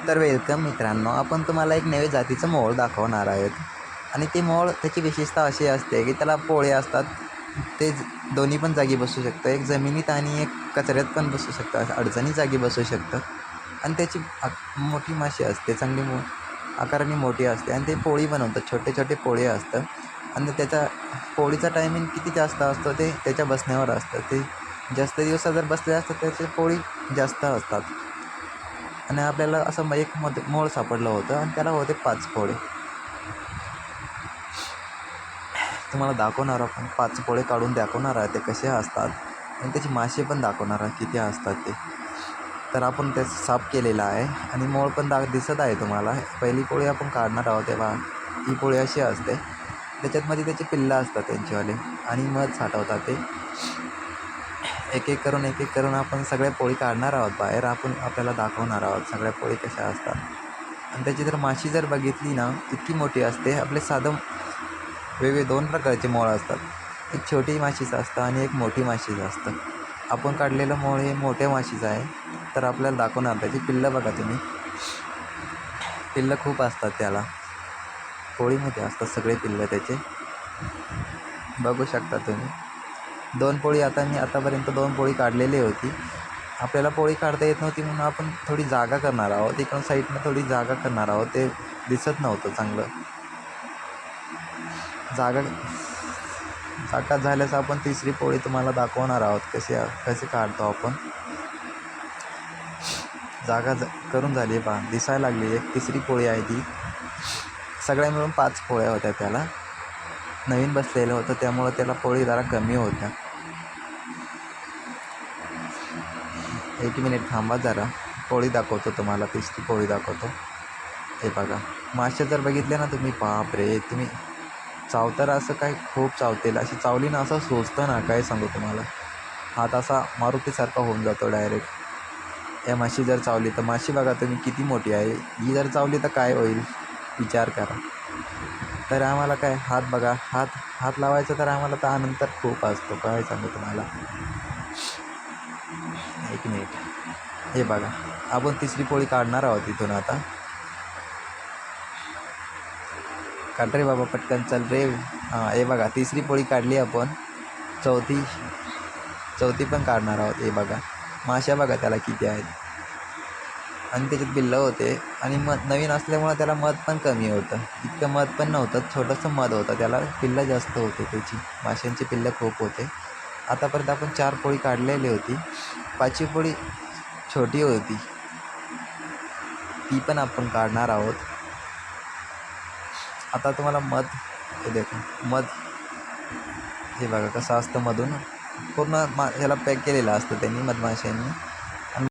तर वेलकम मित्रांनो, आपण तुम्हाला एक नवे जातीचं मोहोळ दाखवणार आहेत. आणि ते मोहोळ त्याची विशेषता अशी असते की त्याला पोळे असतात. ते दोन्ही पण जागी बसू शकतं. एक जमिनीत आणि एक कचऱ्यात पण बसू शकतं. असं अडचणी जागी बसू शकतं. आणि त्याची मोठी माशी असते, चांगली आकाराने मोठी असते. आणि ते पोळी बनवतात, छोटे छोटे पोळे असतं. आणि त्याचा पोळीचा टायमिंग किती जास्त असतो ते त्याच्या बसण्यावर असतं. ते जास्त दिवस जर बसले असतात त्याची पोळी जास्त असतात. आणि आपल्याला असं एक मोळ सापडलं होतं आणि त्याला होते 5 पोळे. तुम्हाला दाखवणार आपण 5 पोळे काढून दाखवणार आहे ते कसे असतात. आणि त्याची मासे पण दाखवणार आहे किती असतात ते. तर आपण ते साफ केलेलं आहे आणि मोळ पण दिसत आहे तुम्हाला. पहिली पोळी आपण काढणार आहोत तेव्हा ही पोळी अशी असते. त्याच्यातमध्ये त्याची पिल्लं असतात त्यांचीवाले आणि मध साठवतात ते. एक एक करून आपण सगळ्या पोळी काढणार आहोत बाहेर. आपल्याला दाखवणार आहोत सगळ्या पोळी कशा असतात. आणि त्याची जर माशी जर बघितली ना, इतकी मोठी असते. आपले साधं वेगळे 2 प्रकारचे मोळ असतात. एक छोटी माशीचं असतं आणि एक मोठी माशीचं असतं. आपण काढलेलं मोळ हे मोठ्या माशीचं आहे. तर आपल्याला दाखवणार त्याची पिल्लं बघा तुम्ही. पिल्लं खूप असतात त्याला. पोळीमध्ये असतात सगळे पिल्लं त्याचे. बघू शकता तुम्ही. 2 पोळी मी आतापर्यंत 2 पोळी काढलेली होती. आपल्याला पोळी काढता येत नव्हती म्हणून आपण थोडी जागा करणार आहोत. इकडून साईडनं थोडी जागा करणार आहोत. ते दिसत नव्हतं चांगलं. जागा झाल्यास आपण तिसरी पोळी तुम्हाला दाखवणार आहोत कसे काढतो आपण. जागा करून झाली आहे पहा, दिसायला लागली. एक तिसरी पोळी आहे ती. सगळ्या मिळून 5 पोळ्या होत्या त्याला. नवीन बसलेलं होतं त्यामुळं त्याला पोळी जरा कमी होत्या. 1 मिनिट थांबा जरा. पोळी दाखवतो तुम्हाला, तिसरी पोळी दाखवतो. हे बघा, मासे जर बघितले ना तुम्ही, बापरे, तुम्ही चावतर असं काय खूप चावतील. अशी चावली ना असं सोचतं ना, काय सांगू तुम्हाला. हात असा मारुतीसारखा होऊन जातो डायरेक्ट. या माशी जर चावली तर माशी बघा तुम्ही किती मोठी आहे. ही जर चावली तर काय होईल विचार करा. तर आम्हाला काय हात बघा, हात लावायचा तर आम्हाला तर आनंद तर खूप असतो, काय सांगू तुम्हाला. 1 मिनिट. हे बघा, आपण तिसरी पोळी काढणार आहोत इथून आता. काढ रे बाबा पटकन, चल रे. हां, हे बघा तिसरी पोळी काढली आपण. चौथी पण काढणार आहोत. हे बघा, माश्या बघा त्याला किती आहेत. आणि त्याच्यात पिल्लं होते. आणि नवीन असल्यामुळं त्याला मध पण कमी होतं. इतकं मध पण नव्हतं, छोटंसं मध होतं त्याला. पिल्लं जास्त होते त्याची, माशांची पिल्लं खूप होते. आतापर्यंत आपण 4 पोळी काढलेली होती. 5वी पोळी छोटी होती, ती पण आपण काढणार आहोत. आता तुम्हाला मध हे देखो, मध हे बघा कसं असतं. मधून पूर्ण ह्याला पॅक केलेलं असतं त्यांनी, मधमाशांनी.